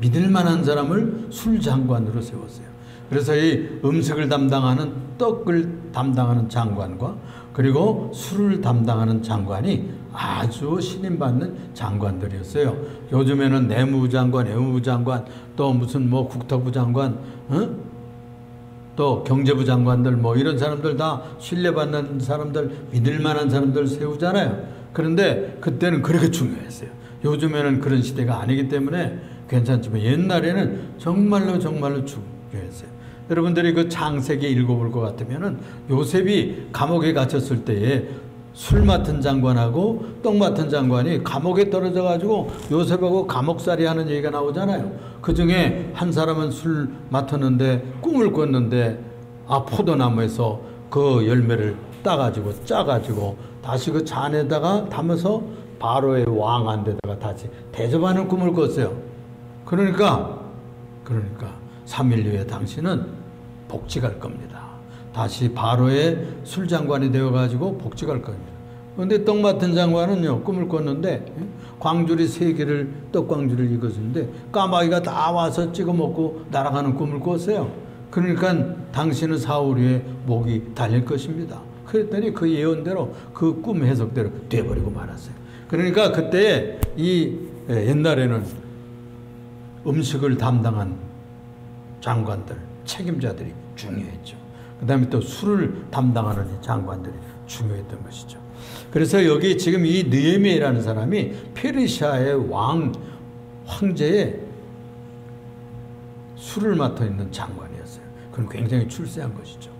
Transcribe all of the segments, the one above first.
믿을 만한 사람을 술장관으로 세웠어요. 그래서 이 음식을 담당하는 떡을 담당하는 장관과 그리고 술을 담당하는 장관이 아주 신임받는 장관들이었어요. 요즘에는 내무부 장관, 외무부 장관, 또 무슨 뭐 국토부 장관, 또 경제부 장관들 뭐 이런 사람들 다 신뢰받는 사람들, 믿을 만한 사람들 세우잖아요. 그런데 그때는 그렇게 중요했어요. 요즘에는 그런 시대가 아니기 때문에 괜찮지만 옛날에는 정말로 중요했어요. 여러분들이 그 창세기 읽어볼 것 같으면은 요셉이 감옥에 갇혔을 때에 술 맡은 장관하고 떡 맡은 장관이 감옥에 떨어져 가지고 요셉하고 감옥살이 하는 얘기가 나오잖아요. 그 중에 한 사람은 술 맡았는데 꿈을 꿨는데 포도나무에서 그 열매를 따가지고 짜가지고 다시 그 잔에다가 담아서 바로의 왕한데다가 다시 대접하는 꿈을 꿨어요. 그러니까 3일 후에 당신은 복직할 겁니다. 다시 바로의 술장관이 되어가지고 복직할 겁니다. 그런데 떡 맡은 장관은요, 꿈을 꿨는데 광주리 3개를 떡광주리를 익었는데 까마귀가 다 와서 찍어 먹고 날아가는 꿈을 꿨어요. 그러니까 당신은 4일 후에 목이 달릴 것입니다. 그랬더니 그 예언대로 그 꿈 해석대로 돼버리고 말았어요. 그러니까 그때 이 옛날에는 음식을 담당한 장관들, 책임자들이 중요했죠. 그 다음에 또 술을 담당하는 장관들이 중요했던 것이죠. 그래서 여기 지금 이 느헤미야라는 사람이 페르시아의 황제의 술을 맡아 있는 장관이었어요. 그건 굉장히 출세한 것이죠.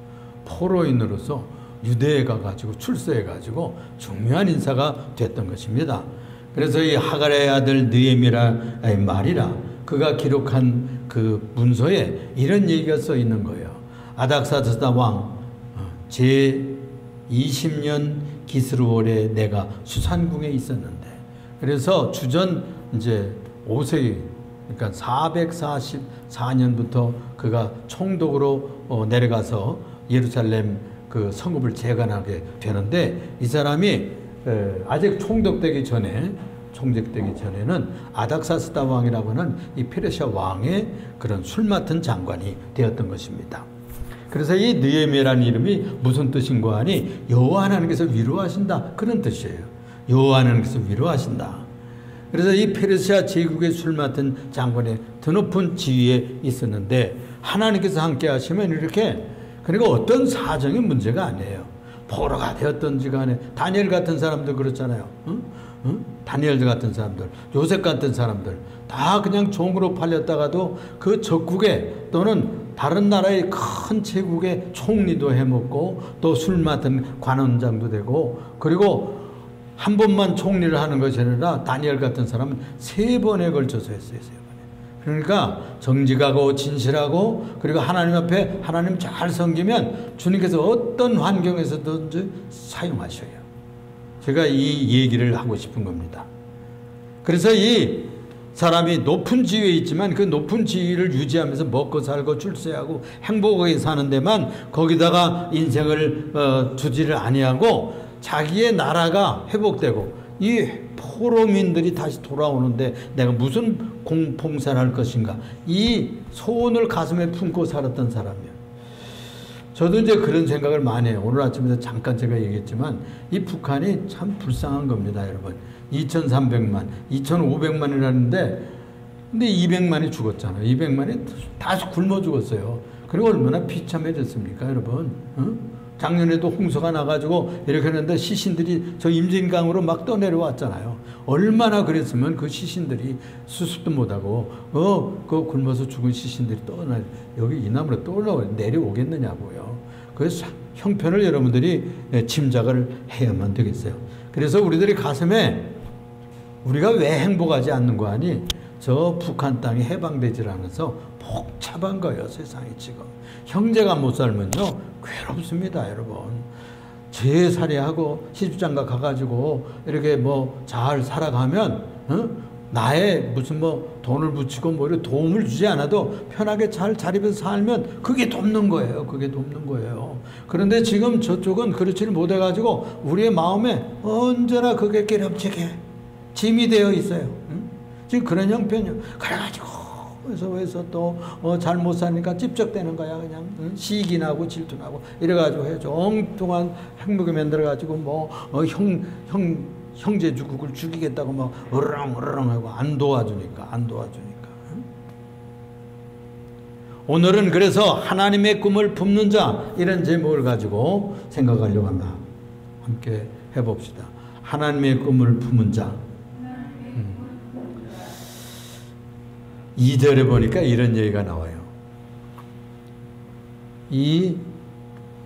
포로인으로서 유대에 가가지고 출세해가지고 중요한 인사가 됐던 것입니다. 그래서 이 하갈의 아들 느헤미야의 말이라 그가 기록한 그 문서에 이런 얘기가 써 있는 거예요. 아닥사스다 왕 제 20년 기스루월에 내가 수산궁에 있었는데, 그래서 주전 이제 5세기, 그러니까 444년부터 그가 총독으로 내려가서 예루살렘 그 성읍을 재건하게 되는데, 이 사람이 아직 총독되기 전에는 아닥사스다 왕이라고 하는 이 페르시아 왕의 그런 술 맡은 장관이 되었던 것입니다. 그래서 이 느헤미야라는 이름이 무슨 뜻인가 하니 여호와 하나님께서 위로하신다, 그런 뜻이에요. 여호와 하나님께서 위로하신다. 그래서 이 페르시아 제국의 술 맡은 장관의 드높은 지위에 있었는데 하나님께서 함께 하시면 이렇게, 그리고 어떤 사정의 문제가 아니에요. 포로가 되었던지 간에 다니엘 같은 사람들 그렇잖아요. 다니엘 같은 사람들, 요셉 같은 사람들 다 그냥 종으로 팔렸다가도 그 적국에 또는 다른 나라의 큰 제국의 총리도 해먹고 또 술 맡은 관원장도 되고, 그리고 한 번만 총리를 하는 것이 아니라 다니엘 같은 사람은 3번에 걸쳐서 했어요. 3번에. 그러니까 정직하고 진실하고 그리고 하나님 앞에 하나님 잘 섬기면 주님께서 어떤 환경에서든지 사용하셔요. 제가 이 얘기를 하고 싶은 겁니다. 그래서 이 사람이 높은 지위에 있지만 그 높은 지위를 유지하면서 먹고 살고 출세하고 행복하게 사는 데만 거기다가 인생을 두지를 아니하고 자기의 나라가 회복되고 이 포로민들이 다시 돌아오는데 내가 무슨 봉사를 할 것인가, 이 소원을 가슴에 품고 살았던 사람이에요. 저도 이제 그런 생각을 많이 해요. 오늘 아침에 잠깐 제가 얘기했지만 이 북한이 참 불쌍한 겁니다, 여러분. 2,300만, 2,500만이라는데 근데 200만이 죽었잖아요. 200만이 다시 굶어 죽었어요. 그리고 얼마나 비참해졌습니까, 여러분? 작년에도 홍수가 나가지고 이렇게 했는데 시신들이 저 임진강으로 막 떠내려왔잖아요. 얼마나 그랬으면 그 시신들이 수습도 못하고 그 굶어서 죽은 시신들이 여기 이 나무로 내려오겠느냐고요. 그래서 형편을 여러분들이 짐작을 해야만 되겠어요. 그래서 우리들이 가슴에 우리가 왜 행복하지 않는 거 아니? 저 북한 땅이 해방되질 않아서 복잡한 거예요, 세상이 지금. 형제가 못 살면요 괴롭습니다, 여러분. 제살이하고 시집장가 가가지고 이렇게 뭐 잘 살아가면 나의 무슨 뭐 돈을 붙이고 뭐 이렇게 도움을 주지 않아도 편하게 잘 자립해서 살면 그게 돕는 거예요. 그게 돕는 거예요. 그런데 지금 저쪽은 그렇지를 못해가지고 우리의 마음에 언제나 그게 깨름지게 짐이 되어 있어요. 지금 그런 형편이요. 그래가지고 해서 또 잘못 사니까 찝적대는 거야. 그냥 시기 나고 질투 나고 이래가지고 해서 엉뚱한 행복에 만들어가지고 뭐 형제 주국을 죽이겠다고 막 으르렁 하고 안 도와주니까. 오늘은 그래서 하나님의 꿈을 품는 자, 이런 제목을 가지고 생각하려고 합니다. 함께 해봅시다. 하나님의 꿈을 품은 자. 2절에 보니까 이런 얘기가 나와요. 이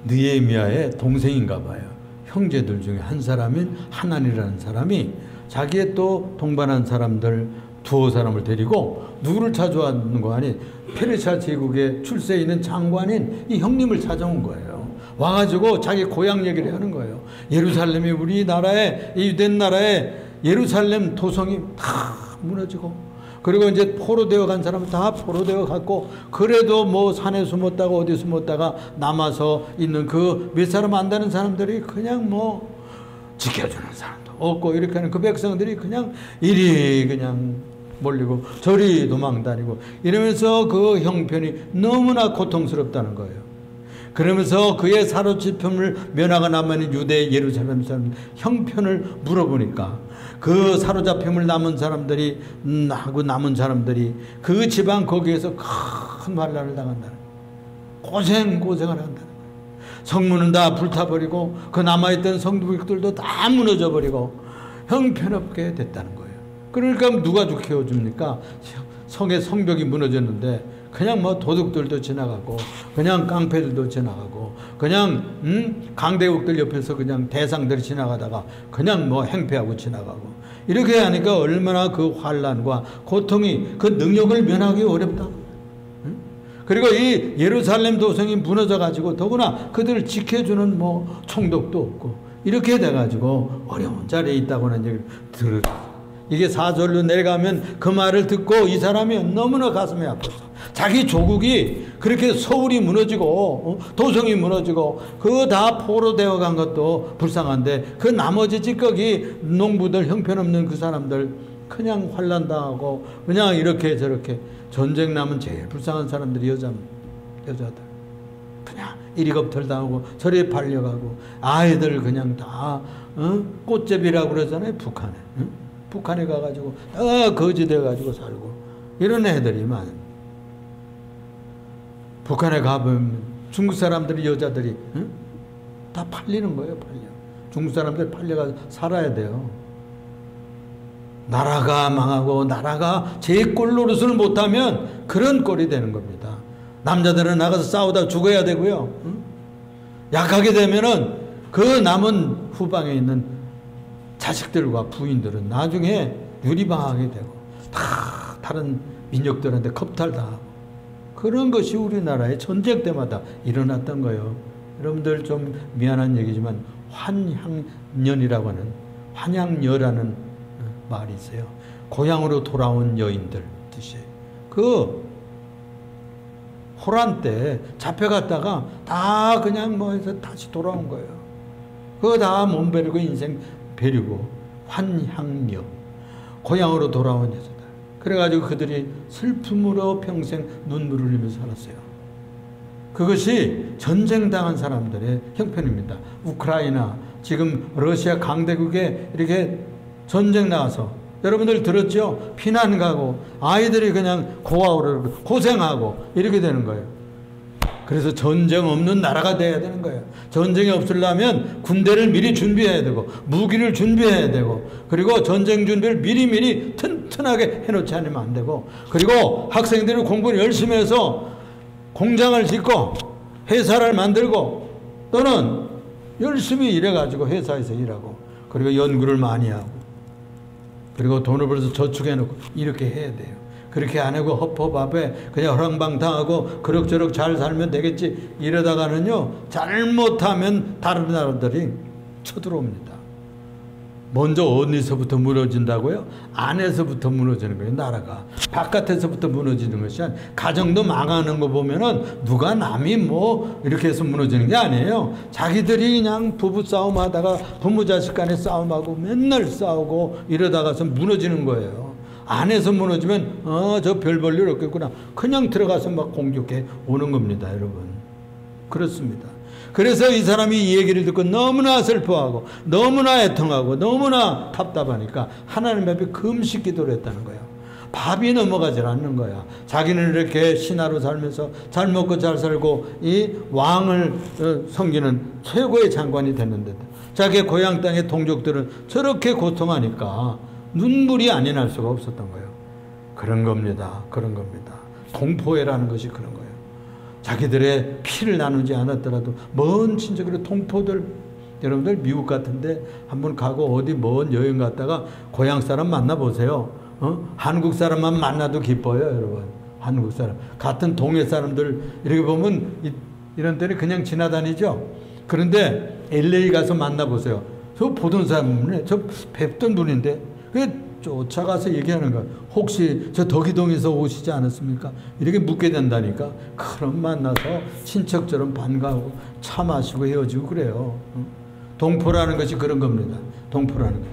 느헤미야의 동생인가 봐요. 형제들 중에 한 사람인 하난이라는 사람이 자기의 또 동반한 사람들 두어 사람을 데리고 누구를 찾아왔는 거 아니, 페르시아 제국의 출세에 있는 장관인 이 형님을 찾아온 거예요. 와가지고 자기 고향 얘기를 하는 거예요. 예루살렘이 우리나라의, 이 유대인 나라의 예루살렘 도성이 다 무너지고, 그리고 이제 포로되어 간 사람은 다 포로되어 갔고, 그래도 뭐 산에 숨었다가 어디 숨었다가 남아서 있는 그 몇 사람 안 되는 사람들이 그냥 뭐 지켜주는 사람도 없고, 이렇게 하는 그 백성들이 그냥 이리 그냥 몰리고 저리 도망다니고 이러면서 그 형편이 너무나 고통스럽다는 거예요. 그러면서 그의 사로잡힘을 면하고 남은 유대 예루살렘 사람 형편을 물어보니까 그 사로잡힘을 남은 사람들이 그 지방 거기에서 큰 환난을 당한다는 거예요. 고생을 한다는 거예요. 성문은 다 불타버리고 그 남아있던 성도들도 다 무너져버리고 형편없게 됐다는 거예요. 그러니까 누가 지켜줍니까? 성의 성벽이 무너졌는데 그냥 뭐 도둑들도 지나가고 그냥 깡패들도 지나가고 그냥 강대국들 옆에서 그냥 대상들이 지나가다가 그냥 뭐 행패하고 지나가고 이렇게 하니까 얼마나 그 환난과 고통이 그 능력을 면하기 어렵다. 그리고 이 예루살렘 도성이 무너져 가지고 더구나 그들을 지켜주는 뭐 총독도 없고 이렇게 돼 가지고 어려운 자리에 있다고는 얘기를 들었어요. 이게 4절로 내려가면 그 말을 듣고 이 사람이 너무나 가슴이 아팠어. 자기 조국이 그렇게 서울이 무너지고 도성이 무너지고 그 다 포로되어 간 것도 불쌍한데 그 나머지 찌꺼기 농부들 형편없는 그 사람들 그냥 환난당하고 그냥 이렇게 저렇게 전쟁 나면 제일 불쌍한 사람들이 여자들 그냥 이리 겁털 당하고 저리 팔려가고 아이들 그냥 다 꽃제비라고 그러잖아요. 북한에 가가지고 거지돼가지고 살고 이런 애들이 많아. 북한에 가보면 중국 사람들이 여자들이 다 팔리는 거예요. 중국 사람들 팔려가서 살아야 돼요. 나라가 망하고 나라가 제 꼴 노릇을 못하면 그런 꼴이 되는 겁니다. 남자들은 나가서 싸우다 죽어야 되고요. 약하게 되면은 그 남은 후방에 있는 자식들과 부인들은 나중에 유리방하게 되고 다 다른 민족들한테 겁탈당하고 그런 것이 우리나라의 전쟁 때마다 일어났던 거예요. 여러분들 좀 미안한 얘기지만 환향년이라고 하는 환향녀라는 말이 있어요. 고향으로 돌아온 여인들 뜻이에요. 그 호란 때 잡혀갔다가 다 그냥 뭐 해서 다시 돌아온 거예요. 그거 다 몸 베리고 인생 베리고 환향녀 고향으로 돌아온 여자들. 그래가지고 그들이 슬픔으로 평생 눈물을 흘리면서 살았어요. 그것이 전쟁당한 사람들의 형편입니다. 우크라이나 지금 러시아 강대국에 이렇게 전쟁 나와서 여러분들 들었죠? 피난 가고 아이들이 그냥 고아오르고 고생하고 이렇게 되는 거예요. 그래서 전쟁 없는 나라가 돼야 되는 거예요. 전쟁이 없으려면 군대를 미리 준비해야 되고 무기를 준비해야 되고 그리고 전쟁 준비를 미리 튼튼하게 해놓지 않으면 안 되고 그리고 학생들이 공부를 열심히 해서 공장을 짓고 회사를 만들고 또는 열심히 일해가지고 회사에서 일하고 그리고 연구를 많이 하고 그리고 돈을 벌어서 저축해놓고 이렇게 해야 돼요. 그렇게 안 하고 허퍼밥에 그냥 허랑방탕하고 그럭저럭 잘 살면 되겠지 이러다가는요 잘못하면 다른 나라들이 쳐들어옵니다. 먼저 어디서부터 무너진다고요? 안에서부터 무너지는 거예요. 나라가 바깥에서부터 무너지는 것이 아니라 가정도 망하는 거 보면은 누가 남이 뭐 이렇게 해서 무너지는 게 아니에요. 자기들이 그냥 부부싸움 하다가 부모 자식 간에 싸움하고 맨날 싸우고 이러다가서 무너지는 거예요. 안에서 무너지면 저 별 볼 일 없겠구나. 그냥 들어가서 막 공격해 오는 겁니다, 여러분. 그렇습니다. 그래서 이 사람이 이 얘기를 듣고 너무나 슬퍼하고 너무나 애통하고 너무나 답답하니까 하나님 앞에 금식 기도를 했다는 거예요. 밥이 넘어가질 않는 거야. 자기는 이렇게 신하로 살면서 잘 먹고 잘 살고 이 왕을 섬기는 최고의 장관이 됐는데 자기 고향 땅의 동족들은 저렇게 고통하니까 눈물이 아니 날 수가 없었던 거예요. 그런 겁니다. 그런 겁니다. 동포애라는 것이 그런 거예요. 자기들의 피를 나누지 않았더라도 먼 친척으로 동포들, 여러분들 미국 같은데 한번 가고 어디 먼 여행 갔다가 고향 사람 만나보세요. 한국 사람만 만나도 기뻐요, 여러분. 한국 사람. 같은 동해 사람들 이렇게 보면 이런 때는 그냥 지나다니죠. 그런데 LA 가서 만나보세요. 저 보던 사람은 저 뵙던 분인데 그 쫓아가서 얘기하는 거야. 혹시 저 덕이동에서 오시지 않았습니까? 이렇게 묻게 된다니까. 그럼 만나서 친척처럼 반가워 차 마시고 헤어지고 그래요. 동포라는 것이 그런 겁니다. 동포라는 거.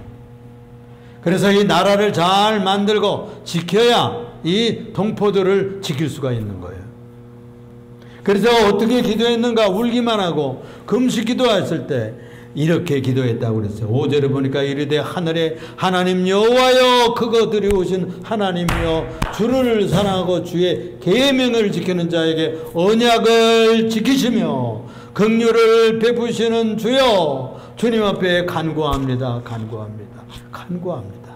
그래서 이 나라를 잘 만들고 지켜야 이 동포들을 지킬 수가 있는 거예요. 그래서 어떻게 기도했는가? 울기만 하고 금식 기도했을 때 이렇게 기도했다고 그랬어요. 5절에 보니까 이르되 하늘에 하나님 여호와여 그것들이 오신 하나님이여 주를 사랑하고 주의 계명을 지키는 자에게 언약을 지키시며 긍휼을 베푸시는 주여 주님 앞에 간구합니다. 간구합니다. 간구합니다.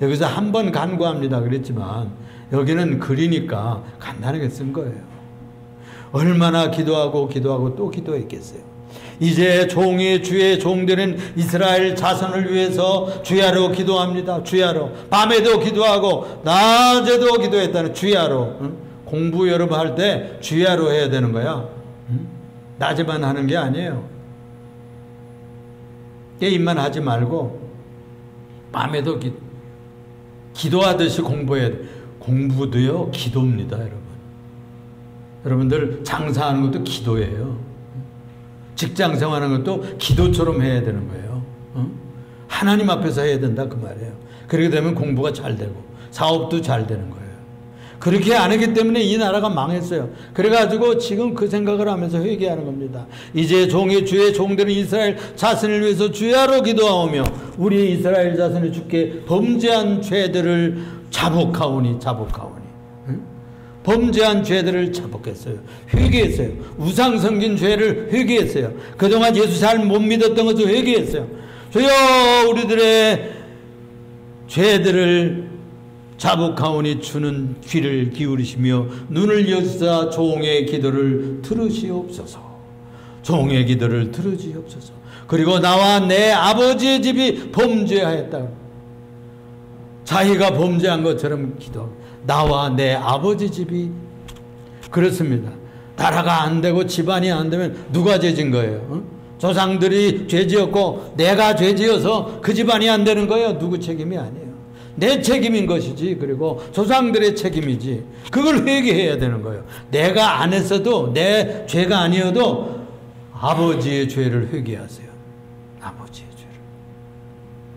여기서 한 번 간구합니다 그랬지만 여기는 글이니까 간단하게 쓴 거예요. 얼마나 기도하고 또 기도했겠어요. 이제 종이 주의 종들은 이스라엘 자손을 위해서 주야로 기도합니다. 주야로. 밤에도 기도하고 낮에도 기도했다는 주야로. 공부 여러분 할 때 주야로 해야 되는 거야. 낮에만 하는 게 아니에요. 게임만 하지 말고 밤에도 기도하듯이 공부해야 돼. 공부도요 기도입니다, 여러분. 여러분들 장사하는 것도 기도예요. 직장 생활하는 것도 기도처럼 해야 되는 거예요. 하나님 앞에서 해야 된다 그 말이에요. 그렇게 되면 공부가 잘 되고 사업도 잘 되는 거예요. 그렇게 안 하기 때문에 이 나라가 망했어요. 그래가지고 지금 그 생각을 하면서 회개하는 겁니다. 이제 종이 주의 종들은 이스라엘 자손을 위해서 주야로 기도하오며 우리 이스라엘 자손이 주께 범죄한 죄들을 자복하오니 범죄한 죄들을 자복했어요. 회개했어요. 우상 섬긴 죄를 회개했어요. 그동안 예수 잘 못 믿었던 것을 회개했어요. 주여 우리들의 죄들을 자복하오니 주는 귀를 기울이시며 눈을 여시사 종의 기도를 들으시옵소서. 종의 기도를 들으시옵소서. 그리고 나와 내 아버지의 집이 범죄하였다. 자기가 범죄한 것처럼 기도합니다. 나와 내 아버지 집이 그렇습니다. 나라가 안 되고 집안이 안 되면 누가 죄진 거예요? 조상들이 죄지었고 내가 죄지어서 그 집안이 안 되는 거예요. 누구 책임이 아니에요. 내 책임인 것이지. 그리고 조상들의 책임이지. 그걸 회개해야 되는 거예요. 내가 안 했어도 내 죄가 아니어도 아버지의 죄를 회개하세요. 아버지의 죄를.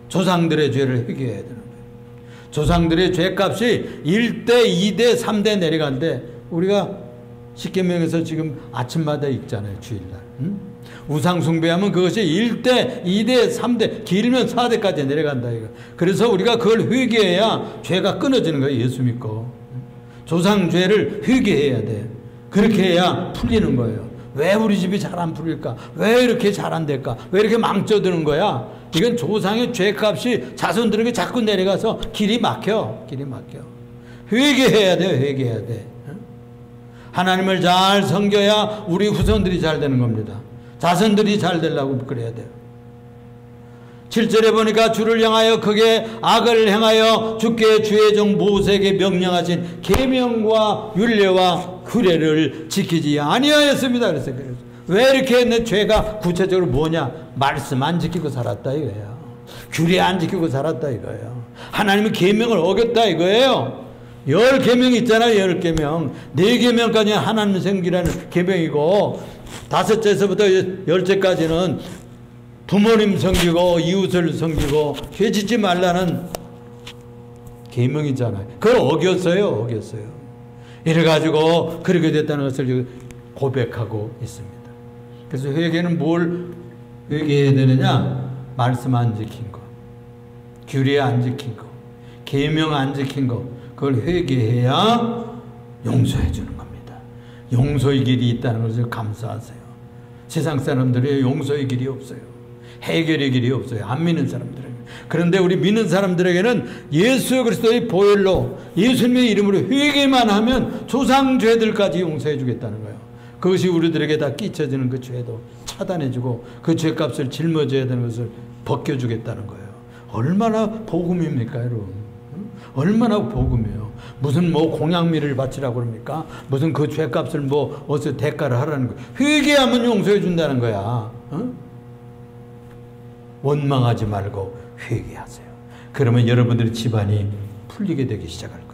조상들의 죄를 회개해야 되는 거예요. 조상들의 죄값이 1대, 2대, 3대 내려간데 우리가 십계명에서 지금 아침마다 읽잖아요. 주일날. 우상 숭배하면 그것이 1대, 2대, 3대, 길면 4대까지 내려간다 이거. 그래서 우리가 그걸 회개해야 죄가 끊어지는 거예요. 예수 믿고. 조상 죄를 회개해야 돼. 그렇게 해야 풀리는 거예요. 왜 우리 집이 잘 안 풀릴까? 왜 이렇게 잘 안 될까? 왜 이렇게 망쳐드는 거야? 이건 조상의 죄값이 자손들에게 자꾸 내려가서 길이 막혀. 회개해야 돼. 회개해야 돼. 하나님을 잘 섬겨야 우리 후손들이 잘 되는 겁니다. 자손들이 잘 되려고 그래야 돼요. 7절에 보니까 주를 향하여 크게 악을 행하여 주께 주의 종 모세에게 명령하신 계명과 율례와 규례를 지키지 아니하였습니다. 그래서 왜 이렇게 내 죄가 구체적으로 뭐냐? 말씀 안 지키고 살았다 이거예요. 규례 안 지키고 살았다 이거예요. 하나님의 계명을 어겼다 이거예요. 10계명 있잖아요. 10계명. 4계명까지는 하나님 섬기라는 계명이고 5제에서부터 10제까지는 부모님 섬기고 이웃을 섬기고 죄 짓지 말라는 계명이잖아요. 그걸 어겼어요. 이래가지고 그렇게 됐다는 것을 고백하고 있습니다. 그래서 회개는 뭘 회개해야 되느냐? 말씀 안 지킨 거, 규례 안 지킨 거, 계명 안 지킨 거, 그걸 회개해야 용서해 주는 겁니다. 용서의 길이 있다는 것을 감사하세요. 세상 사람들이 용서의 길이 없어요. 해결의 길이 없어요. 안 믿는 사람들에게. 그런데 우리 믿는 사람들에게는 예수 그리스도의 보혈로 예수님의 이름으로 회개만 하면 조상 죄들까지 용서해 주겠다는 거예요. 그것이 우리들에게 다 끼쳐지는 그 죄도 차단해주고 그 죄값을 짊어져야 되는 것을 벗겨주겠다는 거예요. 얼마나 복음입니까, 여러분? 얼마나 복음이에요. 무슨 뭐 공양미를 바치라고 그럽니까? 무슨 그 죄값을 뭐 어디서 대가를 하라는 거예요. 회개하면 용서해 준다는 거야. 원망하지 말고 회개하세요. 그러면 여러분들의 집안이 풀리게 되기 시작할 거예요.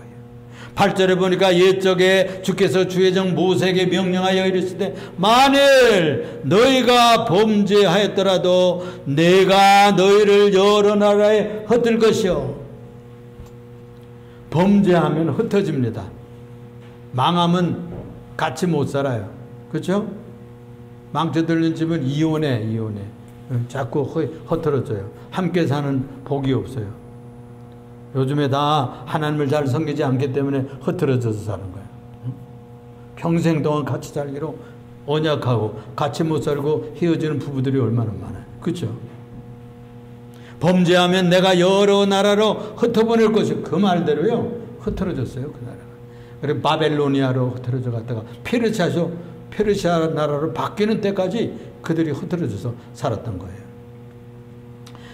8절에 보니까 옛적에 주께서 주의 종 모세에게 명령하여 이르시되 만일 너희가 범죄하였더라도 내가 너희를 여러 나라에 흩을 것이요. 범죄하면 흩어집니다. 망하면 같이 못 살아요. 그렇죠? 망쳐들는 집은 이혼해. 자꾸 흩어져요. 함께 사는 복이 없어요. 요즘에 다 하나님을 잘 섬기지 않기 때문에 흩어져서 사는 거예요. 평생 동안 같이 살기로 언약하고 같이 못 살고 헤어지는 부부들이 얼마나 많아요. 그렇죠? 범죄하면 내가 여러 나라로 흩어보낼 것이 그 말대로요. 흩어졌어요. 그 나라가. 그리고 바벨로니아로 흩어져 갔다가 페르시아 나라로 바뀌는 때까지 그들이 흩어져서 살았던 거예요.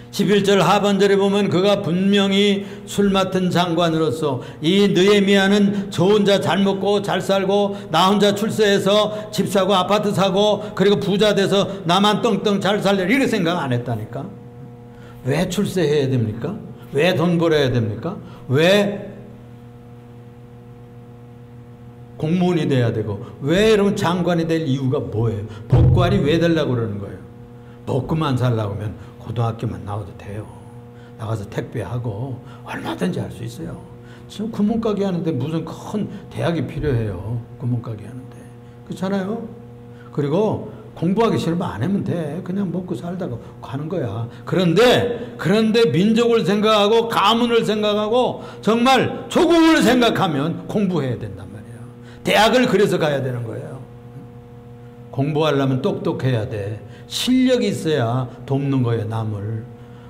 11절 하반절에 보면 그가 분명히 술 맡은 장관으로서 이 느헤미야는 저 혼자 잘 먹고 잘 살고 나 혼자 출세해서 집 사고 아파트 사고 그리고 부자 돼서 나만 떵떵 잘 살래 이렇게 생각 안 했다니까. 왜 출세해야 됩니까? 왜 돈 벌어야 됩니까? 왜 공무원이 돼야 되고 왜 여러분 장관이 될 이유가 뭐예요? 복관이 왜 되려고 그러는 거예요? 먹고만 살려고 하면 고등학교만 나와도 돼요. 나가서 택배하고 얼마든지 할 수 있어요. 지금 구멍가게 하는데 무슨 큰 대학이 필요해요. 구멍가게 하는데. 그렇잖아요? 그리고 공부하기 싫으면 안 하면 돼. 그냥 먹고 살다가 가는 거야. 그런데 민족을 생각하고 가문을 생각하고 정말 조국을 생각하면 공부해야 된단 말이에요. 대학을 그래서 가야 되는 거예요. 공부하려면 똑똑해야 돼. 실력이 있어야 돕는 거예요. 남을.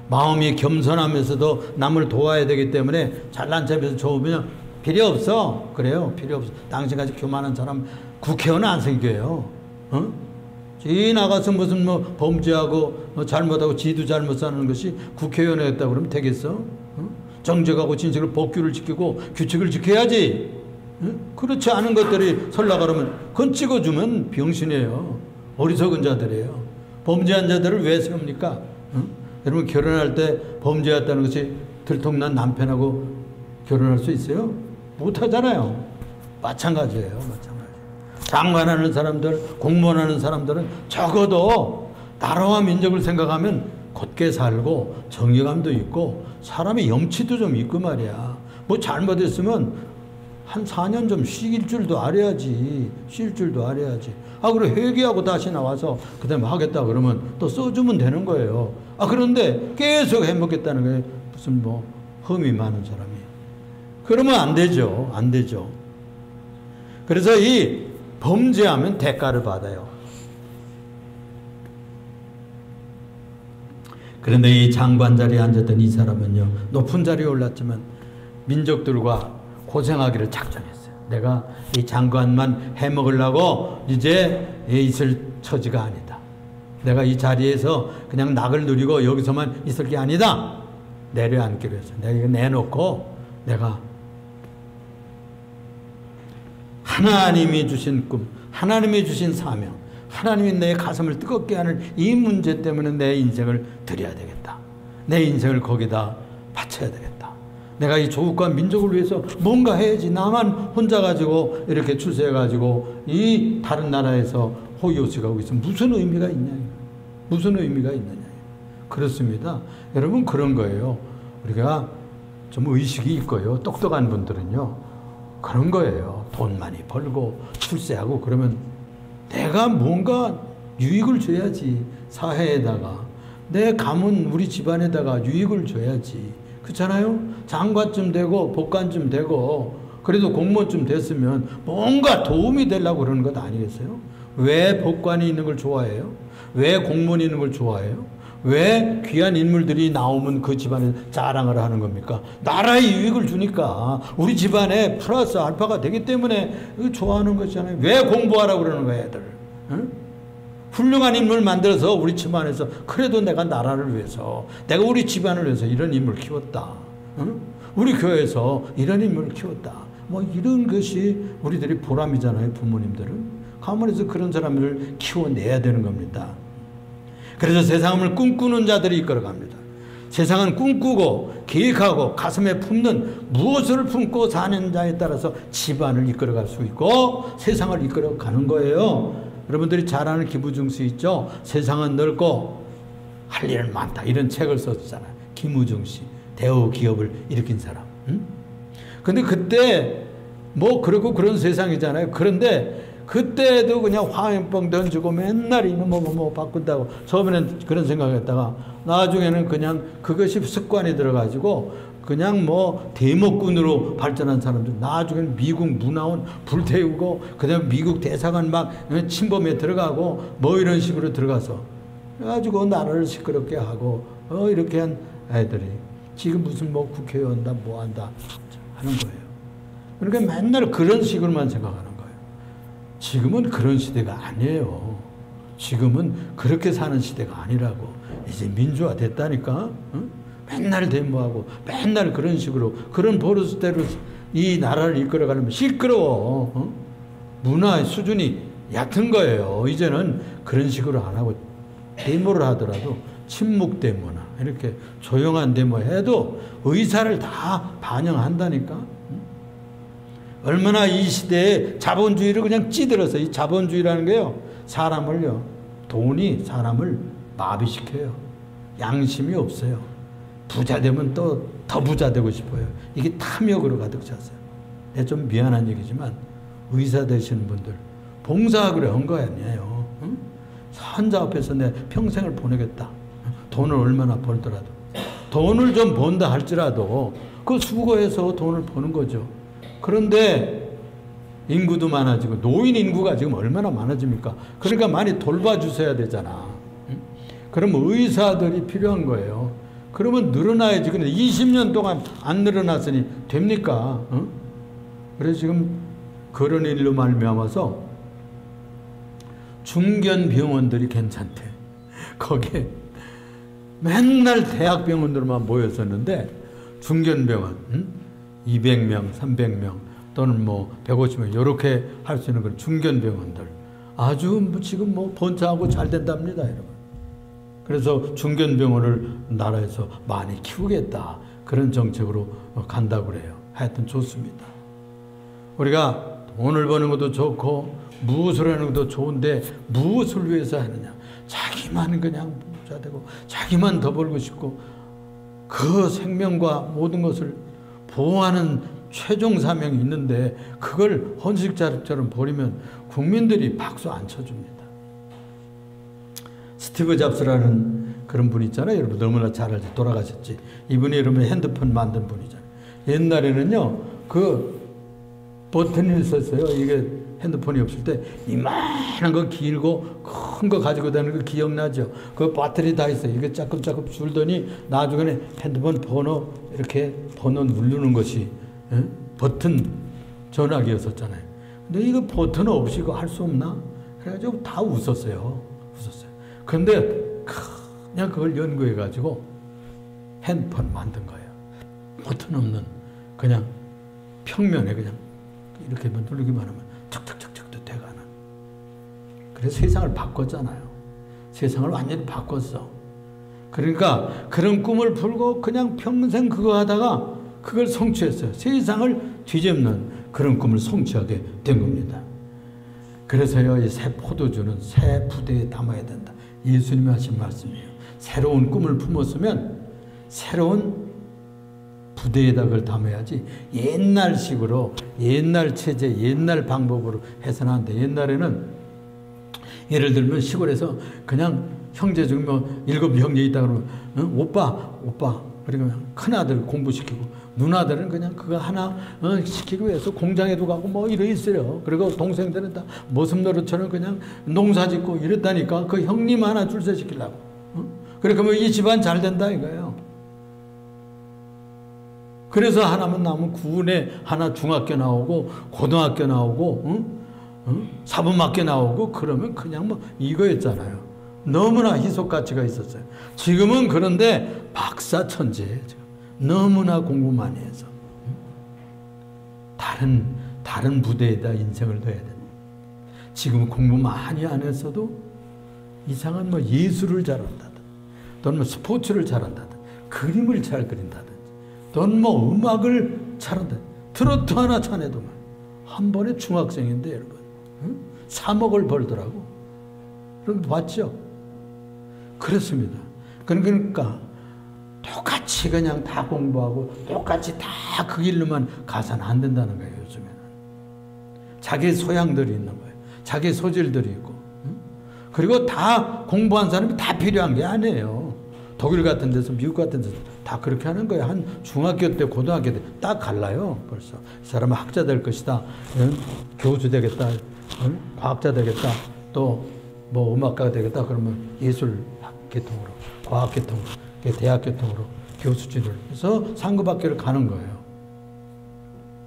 마음이 겸손하면서도 남을 도와야 되기 때문에 잘난 척해서 좋으면 필요 없어. 그래요. 필요 없어. 당신같이 교만한 사람 국회의원 안 생겨요. 지 나가서 무슨 뭐 범죄하고 뭐 잘못하고 지도 잘못 사는 것이 국회의원 했다고 그러면 되겠어? 정직하고 진실을 법규를 지키고 규칙을 지켜야지. 그렇지 않은 것들이 설라가 그러면 그건 찍어주면 병신이에요. 어리석은 자들이에요. 범죄한 자들을 왜 세웁니까? 여러분 결혼할 때 범죄했다는 것이 들통난 남편하고 결혼할 수 있어요? 못하잖아요. 마찬가지예요. 마찬가지. 장관하는 사람들, 공무원하는 사람들은 적어도 나라와 민족을 생각하면 곧게 살고 정의감도 있고 사람의 염치도 좀 있고 말이야. 뭐 잘못했으면 한 4년 좀 쉴 줄도 알아야지. 그래 회개하고 다시 나와서 그 다음에 하겠다 그러면 또 써주면 되는 거예요. 그런데 계속 해먹겠다는 거예요. 무슨 뭐 흠이 많은 사람이. 그러면 안 되죠. 그래서 이 범죄하면 대가를 받아요. 그런데 이 장관 자리에 앉았던 이 사람은요. 높은 자리에 올랐지만 민족들과 고생하기를 작정했어요. 내가 이 장관만 해먹으려고 이제 있을 처지가 아니다. 내가 이 자리에서 그냥 낙을 누리고 여기서만 있을 게 아니다. 내려앉기로 했어요. 내가 이거 내놓고 내가 하나님이 주신 꿈, 하나님이 주신 사명, 하나님이 내 가슴을 뜨겁게 하는 이 문제 때문에 내 인생을 드려야 되겠다. 내 인생을 거기다 바쳐야 되겠다. 내가 이 조국과 민족을 위해서 뭔가 해야지. 나만 혼자 가지고 이렇게 출세해가지고 이 다른 나라에서 호의호식하고 있으면 무슨 의미가 있냐. 그렇습니다. 여러분 그런 거예요. 우리가 좀 의식이 있고요. 똑똑한 분들은요. 그런 거예요. 돈 많이 벌고 출세하고 그러면 내가 뭔가 유익을 줘야지. 사회에다가. 내 가문 우리 집안에다가 유익을 줘야지. 그렇잖아요? 장관쯤 되고 법관쯤 되고 그래도 공무원쯤 됐으면 뭔가 도움이 되려고 그러는 것 아니겠어요? 왜 법관이 있는 걸 좋아해요? 왜 공무원이 있는 걸 좋아해요? 왜 귀한 인물들이 나오면 그 집안에 자랑을 하는 겁니까? 나라에 유익을 주니까 우리 집안에 플러스 알파가 되기 때문에 좋아하는 거잖아요. 왜 공부하라고 그러는 거예요, 애들? 응? 훌륭한 인물 만들어서 우리 집안에서 그래도 내가 나라를 위해서 내가 우리 집안을 위해서 이런 인물을 키웠다. 응? 우리 교회에서 이런 인물을 키웠다. 뭐 이런 것이 우리들이 보람이잖아요. 부모님들은. 가만히 해서 그런 사람들을 키워내야 되는 겁니다. 그래서 세상을 꿈꾸는 자들이 이끌어갑니다. 세상은 꿈꾸고 계획하고 가슴에 품는 무엇을 품고 사는 자에 따라서 집안을 이끌어갈 수 있고 세상을 이끌어가는 거예요. 여러분들이 잘 아는 김우중 씨 있죠? 세상은 넓고 할 일은 많다. 이런 책을 썼잖아요. 김우중 씨. 대우 기업을 일으킨 사람. 응? 근데 그때 뭐 그렇고 그런 세상이잖아요. 그런데 그때도 그냥 화염병 던지고 맨날 이놈 뭐 바꾼다고 처음에는 그런 생각했다가 나중에는 그냥 그것이 습관이 들어가지고 그냥 뭐 대목군으로 발전한 사람들 나중에는 미국 문화원 불태우고 그다음에 미국 대사관 막 침범에 들어가고 뭐 이런 식으로 들어가서 그래가지고 나라를 시끄럽게 하고 이렇게 한 애들이 지금 무슨 뭐 국회의원다 뭐 한다 하는 거예요. 그러니까 맨날 그런 식으로만 생각하는 거예요. 지금은 그런 시대가 아니에요. 지금은 그렇게 사는 시대가 아니라고. 이제 민주화 됐다니까. 응? 맨날 데모하고 맨날 그런 식으로 그런 버릇대로 이 나라를 이끌어가려면 시끄러워. 어? 문화의 수준이 얕은 거예요. 이제는 그런 식으로 안 하고 데모를 하더라도 침묵 데모나 이렇게 조용한 데모 해도 의사를 다 반영한다니까. 얼마나 이 시대에 자본주의를 그냥 찌들어서 이 자본주의라는 게요. 사람을요. 돈이 사람을 마비시켜요. 양심이 없어요. 부자 되면 또 더 부자 되고 싶어요. 이게 탐욕으로 가득 찼어요. 좀 미안한 얘기지만 의사 되시는 분들 봉사하기로 한 거 아니에요. 응? 환자 앞에서 내 평생을 보내겠다. 돈을 얼마나 벌더라도. 돈을 좀 번다 할지라도 그 수고해서 돈을 버는 거죠. 그런데 인구도 많아지고 노인 인구가 지금 얼마나 많아집니까? 그러니까 많이 돌봐주셔야 되잖아. 응? 그러면 의사들이 필요한 거예요. 그러면 늘어나야지. 근데 20년 동안 안 늘어났으니 됩니까? 응? 그래서 지금 그런 일로 말미암아서 중견병원들이 괜찮대. 거기에 맨날 대학병원들만 모였었는데 중견병원 200명, 300명 또는 뭐 150명 이렇게 할 수 있는 그런 중견병원들 아주 지금 뭐 번창하고 잘 된답니다, 여러분. 그래서 중견병원을 나라에서 많이 키우겠다. 그런 정책으로 간다고 그래요. 하여튼 좋습니다. 우리가 돈을 버는 것도 좋고 무엇을 하는 것도 좋은데 무엇을 위해서 하느냐. 자기만 그냥 부자 되고 자기만 더 벌고 싶고 그 생명과 모든 것을 보호하는 최종 사명이 있는데 그걸 헌식자처럼 버리면 국민들이 박수 안 쳐줍니다. 스티브 잡스라는 그런 분 있잖아요. 여러분 너무나 잘 알죠. 돌아가셨지. 이분이 여러분 핸드폰 만든 분이잖아요. 옛날에는요. 그 버튼이 있었어요. 이게 핸드폰이 없을 때 이만한 거 길고 큰 거 가지고 다니는 거 기억나죠? 그 배터리 다 있어요. 이게 짜끔짜끔 줄더니 나중에는 핸드폰 번호 이렇게 번호 누르는 것이 버튼 전화기였었잖아요. 근데 이거 버튼 없이 이거 할 수 없나? 그래가지고 다 웃었어요. 그런데 그냥 그걸 연구해가지고 핸드폰 만든 거예요. 버튼 없는 그냥 평면에 그냥 이렇게 누르기만 하면 툭툭툭툭 돼가는. 그래서 세상을 바꿨잖아요. 세상을 완전히 바꿨어. 그러니까 그런 꿈을 풀고 그냥 평생 그거 하다가 그걸 성취했어요. 세상을 뒤집는 그런 꿈을 성취하게 된 겁니다. 그래서요, 이 새 포도주는 새 부대에 담아야 된다. 예수님이 하신 말씀이에요. 새로운 꿈을 품었으면 새로운 부대에다 그걸 담아야지 옛날식으로 옛날 체제 옛날 방법으로 해서는 안 돼. 옛날에는 예를 들면 시골에서 그냥 형제 중에 뭐 7형제 있다 그러면 오빠 그러면 큰아들 공부시키고 누나들은 그냥 그거 하나 시키고 해서 공장에도 가고 뭐 이래 있어요. 그리고 동생들은 다 모습 노릇처럼 그냥 농사 짓고 이랬다니까. 그 형님 하나 출세시키려고. 그래 그러면 이 집안 잘 된다 이거예요. 그래서 하나만 나오면 군에 하나 중학교 나오고 고등학교 나오고 사범학교 나오고 그러면 그냥 뭐 이거였잖아요. 너무나 희속 가치가 있었어요. 지금은 그런데 박사 천재예요. 너무나 공부 많이 해서 다른 부대에다 인생을 둬야 된다. 지금 공부 많이 안 했어도 이상한 뭐 예술을 잘한다든, 또는 뭐 스포츠를 잘한다든, 그림을 잘 그린다든, 또는 뭐 음악을 잘한다. 트로트 하나 차내도만 한 번에 중학생인데 여러분 3억을 벌더라고. 그럼 봤죠? 그렇습니다. 그러니까 똑같이 그냥 다 공부하고 똑같이 다 그 길로만 가서는 안 된다는 거예요. 요즘에는 자기 소양들이 있는 거예요. 자기 소질들이 있고, 그리고 다 공부한 사람이 다 필요한 게 아니에요. 독일 같은 데서 미국 같은 데서 다 그렇게 하는 거예요. 한 중학교 때 고등학교 때 딱 갈라요. 벌써 이 사람은 학자 될 것이다, 교수 되겠다, 과학자 되겠다, 또 뭐 음악가가 되겠다 그러면 예술 계통으로, 과학 계통으로, 대학 계통으로 교수진을 해서 상급학교를 가는 거예요.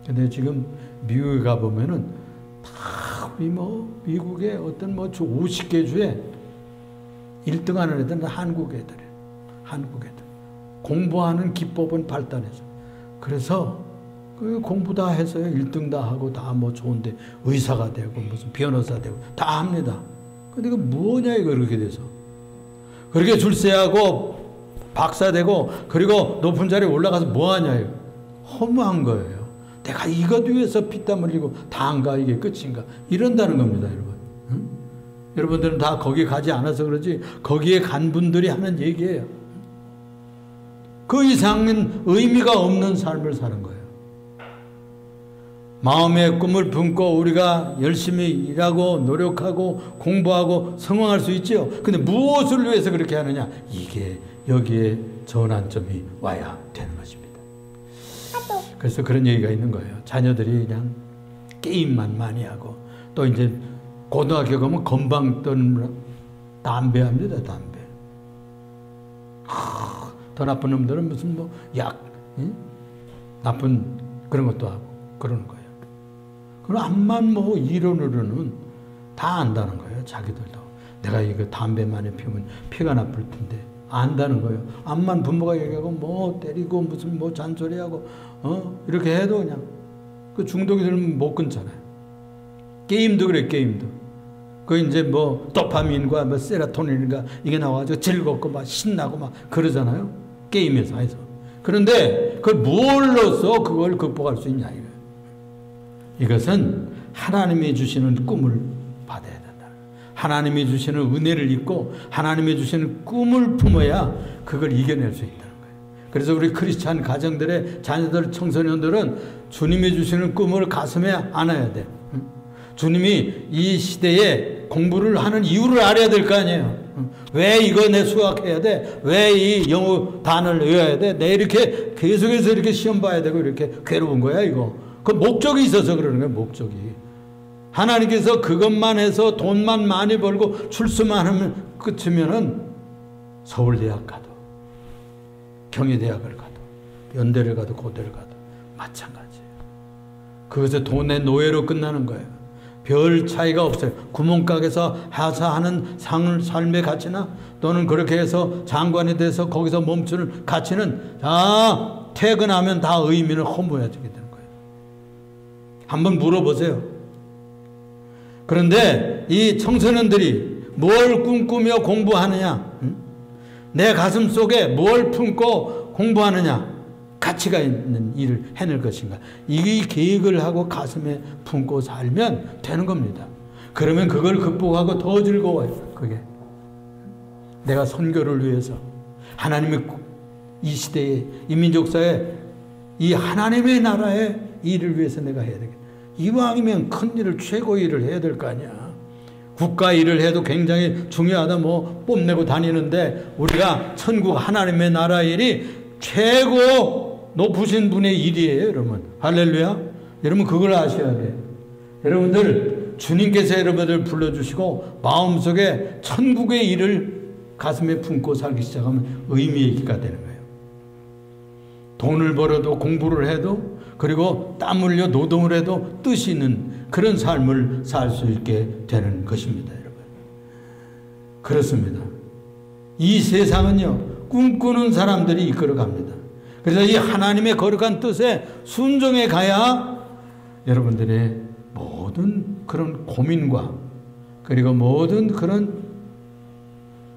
근데 지금 미국에 가보면은 다 우리 뭐 미국의 어떤 뭐 50개 주에 1등 하는 애들은 한국 애들이에요. 한국 애들. 공부하는 기법은 발달해서. 그래서 그 공부 다 해서요. 1등 다 하고 다 뭐 좋은데 의사가 되고 무슨 변호사 되고 다 합니다. 근데 그 뭐냐 이거 그렇게 돼서. 그렇게 출세하고 박사 되고 그리고 높은 자리에 올라가서 뭐 하냐 이거. 허무한 거예요. 내가 이것 위해서 피땀 흘리고 다 안 가 이게 끝인가 이런다는 겁니다. 여러분. 여러분들은 다 거기 가지 않아서 그러지 거기에 간 분들이 하는 얘기예요. 그 이상은 의미가 없는 삶을 사는 거예요. 마음의 꿈을 품고 우리가 열심히 일하고 노력하고 공부하고 성공할 수 있죠. 근데 무엇을 위해서 그렇게 하느냐? 이게 여기에 전환점이 와야 되는 것입니다. 그래서 그런 얘기가 있는 거예요. 자녀들이 그냥 게임만 많이 하고 또 이제 고등학교 가면 건방 떠는 담배 합니다. 담배. 더 나쁜 놈들은 무슨 뭐 약, 나쁜 그런 것도 하고 그러는 거예요. 그럼 암만 뭐 이론으로는 다 안다는 거예요. 자기들도. 내가 이거 담배 많이 피우면 피가 나쁠 텐데 안다는 거예요. 암만 부모가 얘기하고 뭐 때리고 무슨 뭐 잔소리하고 이렇게 해도 그냥 그 중독이 들면 못 끊잖아요. 게임도 그래. 게임도. 그 이제 뭐 도파민과 뭐 세로토닌인가 이게 나와가지고 즐겁고 막 신나고 막 그러잖아요. 게임에서 해서. 그런데 그걸 뭘로써 그걸 극복할 수 있냐 이거예요. 이것은 하나님이 주시는 꿈을 받아야 된다. 하나님이 주시는 은혜를 입고 하나님이 주시는 꿈을 품어야 그걸 이겨낼 수 있다는 거예요. 그래서 우리 크리스찬 가정들의 자녀들, 청소년들은 주님이 주시는 꿈을 가슴에 안아야 돼. 주님이 이 시대에 공부를 하는 이유를 알아야 될 거 아니에요. 왜 이거 내 수학해야 돼? 왜 이 영어 단어를 외워야 돼? 내 이렇게 계속해서 이렇게 시험 봐야 되고 이렇게 괴로운 거야 이거. 그 목적이 있어서 그러는 거예요. 목적이. 하나님께서 그것만 해서 돈만 많이 벌고 출세만 하면 끝이면은 서울대학 가도 경희대학을 가도 연대를 가도 고대를 가도 마찬가지예요. 그것은 돈의 노예로 끝나는 거예요. 별 차이가 없어요. 구멍가게에서 하사하는 삶의 가치나 또는 그렇게 해서 장관이 돼서 거기서 멈추는 가치는 다 퇴근하면 다 의미는 허무해지게 되는 거예요. 한번 물어보세요. 그런데 이 청소년들이 뭘 꿈꾸며 공부하느냐? 내 가슴 속에 뭘 품고 공부하느냐? 가치가 있는 일을 해낼 것인가? 이 계획을 하고 가슴에 품고 살면 되는 겁니다. 그러면 그걸 극복하고 더 즐거워요. 그게 내가 선교를 위해서 하나님의 이 시대에 이 민족사에 이 하나님의 나라의 일을 위해서 내가 해야 되겠다. 이왕이면 큰 일을, 최고 일을 해야 될 거 아니야. 국가 일을 해도 굉장히 중요하다 뭐 뽐내고 다니는데, 우리가 천국 하나님의 나라 일이 최고 높으신 분의 일이에요, 여러분. 할렐루야. 여러분 그걸 아셔야 돼요. 여러분들 주님께서 여러분들 불러주시고 마음속에 천국의 일을 가슴에 품고 살기 시작하면 의미 있기가 되는 거예요. 돈을 벌어도, 공부를 해도, 그리고 땀 흘려 노동을 해도 뜻이 있는 그런 삶을 살 수 있게 되는 것입니다, 여러분. 그렇습니다. 이 세상은요, 꿈꾸는 사람들이 이끌어갑니다. 그래서 이 하나님의 거룩한 뜻에 순종해 가야 여러분들의 모든 그런 고민과 그리고 모든 그런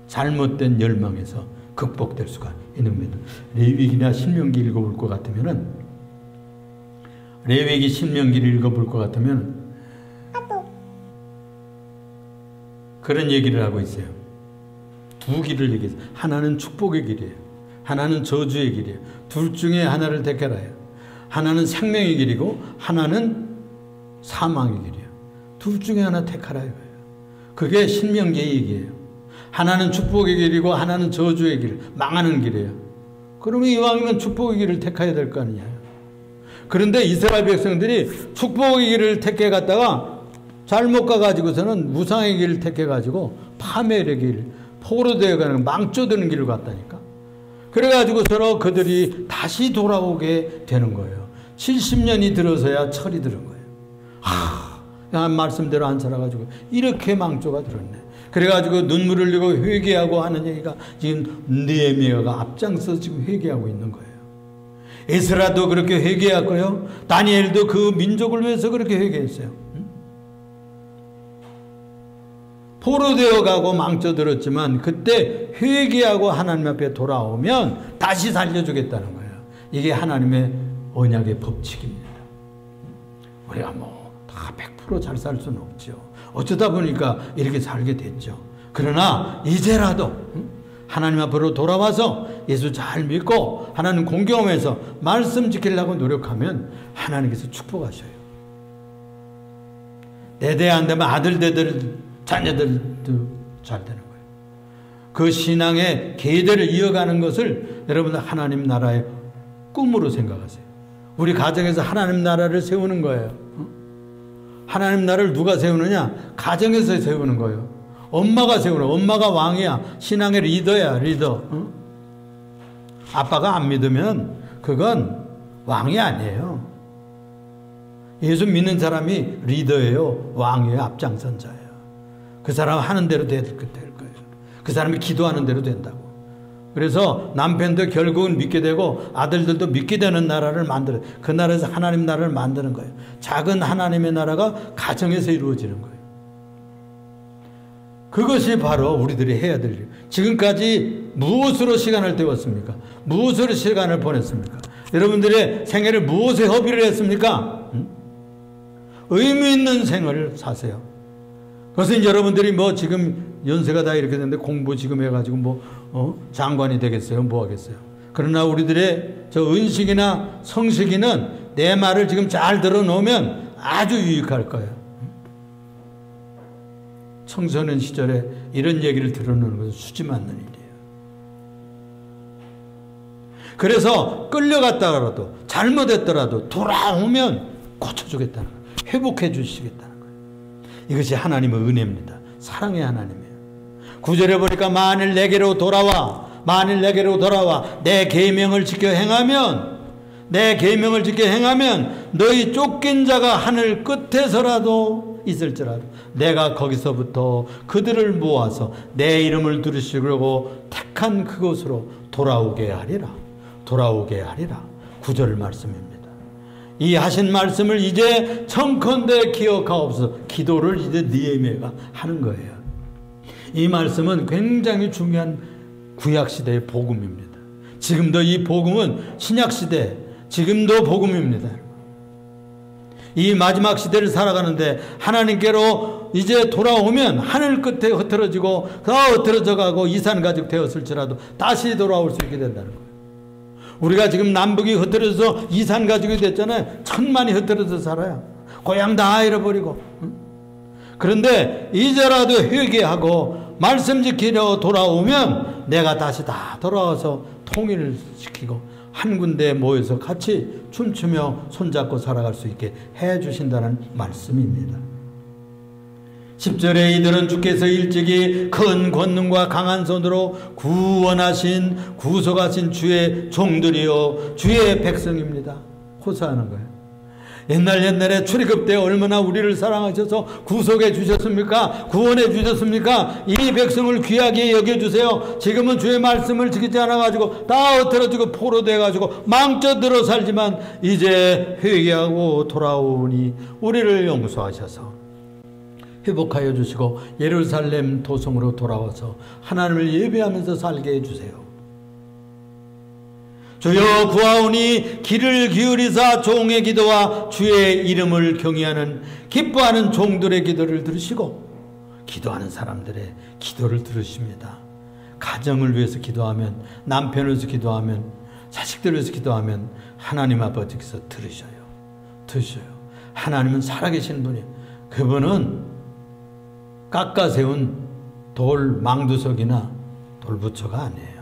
잘못된 열망에서 극복될 수가 있는 겁니다. 레위기나 신명기 읽어볼 것 같으면은, 레위기 신명기를 읽어볼 것 같으면 그런 얘기를 하고 있어요. 두 길을 얘기해서, 하나는 축복의 길이에요. 하나는 저주의 길이에요. 둘 중에 하나를 택하라요. 하나는 생명의 길이고 하나는 사망의 길이에요. 둘 중에 하나 택하라요. 그게 신명기의 얘기예요. 하나는 축복의 길이고 하나는 저주의 길, 망하는 길이에요. 그러면 이왕이면 축복의 길을 택해야 될 거 아니냐. 그런데 이스라엘 백성들이 축복의 길을 택해 갔다가 잘못 가가지고서는 우상의 길을 택해 가지고 파멸의 길, 포로되어 가는 망조드는 길을 갔다니까. 그래가지고 서로 그들이 다시 돌아오게 되는 거예요. 70년이 들어서야 철이 들은 거예요. 말씀대로 안 살아가지고 이렇게 망조가 들었네. 그래가지고 눈물을 흘리고 회개하고 하는 얘기가 지금 느헤미야가 앞장서 지금 회개하고 있는 거예요. 에스라도 그렇게 회개했고요. 다니엘도 그 민족을 위해서 그렇게 회개했어요. 포로되어 가고 망쳐들었지만 그때 회개하고 하나님 앞에 돌아오면 다시 살려주겠다는 거예요. 이게 하나님의 언약의 법칙입니다. 우리가 뭐 다 100% 잘 살 수는 없죠. 어쩌다 보니까 이렇게 살게 됐죠. 그러나 이제라도 하나님 앞으로 돌아와서 예수 잘 믿고 하나님 공경하면서 말씀 지키려고 노력하면 하나님께서 축복하셔요. 내 대 안 되면 아들들, 자녀들도 잘 되는 거예요. 그 신앙의 계대를 이어가는 것을 여러분들 하나님 나라의 꿈으로 생각하세요. 우리 가정에서 하나님 나라를 세우는 거예요. 하나님 나라를 누가 세우느냐? 가정에서 세우는 거예요. 엄마가 세우는, 엄마가 왕이야. 신앙의 리더야, 리더. 아빠가 안 믿으면 그건 왕이 아니에요. 예수 믿는 사람이 리더예요. 왕이에요. 앞장선자예요. 그 사람 하는 대로 될 거예요. 그 사람이 기도하는 대로 된다고. 그래서 남편도 결국은 믿게 되고 아들들도 믿게 되는 나라를 만들어요. 그 나라에서 하나님 나라를 만드는 거예요. 작은 하나님의 나라가 가정에서 이루어지는 거예요. 그것이 바로 우리들이 해야 될 일. 지금까지 무엇으로 시간을 때웠습니까? 무엇으로 시간을 보냈습니까? 여러분들의 생애를 무엇에 허비를 했습니까? 의미 있는 생을 사세요. 그것은 여러분들이 뭐 지금 연세가 다 이렇게 됐는데 공부 지금 해가지고 장관이 되겠어요? 뭐 하겠어요? 그러나 우리들의 저 은식이나 성식이는 내 말을 지금 잘 들어놓으면 아주 유익할 거예요. 청소년 시절에 이런 얘기를 들어놓는 것은 수지 맞는 일이에요. 그래서 끌려갔다가라도 잘못했더라도 돌아오면 고쳐주겠다는 거예요. 회복해 주시겠다는 거예요. 이것이 하나님의 은혜입니다. 사랑의 하나님이에요. 9절에 보니까 만일 내게로 돌아와 내 계명을 지켜 행하면 너희 쫓긴 자가 하늘 끝에서라도 있을지라도 내가 거기서부터 그들을 모아서 내 이름을 두르시려고 택한 그곳으로 돌아오게 하리라. 9절 말씀입니다. 이 하신 말씀을 이제 청컨대 기억하옵소서. 기도를 이제 느헤미야가 하는 거예요. 이 말씀은 굉장히 중요한 구약시대의 복음입니다. 지금도 이 복음은 신약시대, 지금도 복음입니다. 이 마지막 시대를 살아가는데 하나님께로 이제 돌아오면 하늘 끝에 흩어지고 더 흩어져 가고 이산가족 되었을지라도 다시 돌아올 수 있게 된다는 거예요. 우리가 지금 남북이 흩어져서 이산 가족이 됐잖아요. 천만이 흩어져서 살아요. 고향 다 잃어버리고. 그런데 이제라도 회개하고 말씀 지키려 돌아오면 내가 다시 다 돌아와서 통일을 시키고 한 군데에 모여서 같이 춤추며 손잡고 살아갈 수 있게 해주신다는 말씀입니다. 10절에 이들은 주께서 일찍이 큰 권능과 강한 손으로 구원하신 구속하신 주의 종들이요 주의 백성입니다. 호소하는 거예요. 옛날에 출애굽 때 얼마나 우리를 사랑하셔서 구속해 주셨습니까? 구원해 주셨습니까? 이 백성을 귀하게 여겨주세요. 지금은 주의 말씀을 지키지 않아가지고 다 흩어지고 포로돼가지고 망쳐들어 살지만 이제 회개하고 돌아오니 우리를 용서하셔서 회복하여 주시고 예루살렘 도성으로 돌아와서 하나님을 예배하면서 살게 해주세요. 주여 구하오니 귀를 기울이사 종의 기도와 주의 이름을 경외하는 기뻐하는 종들의 기도를 들으시고 기도하는 사람들의 기도를 들으십니다. 가정을 위해서 기도하면, 남편을 위해서 기도하면, 자식들을 위해서 기도하면 하나님 아버지께서 들으셔요. 하나님은 살아계신 분이에요. 그분은 깎아 세운 돌 망두석이나 돌부처가 아니에요.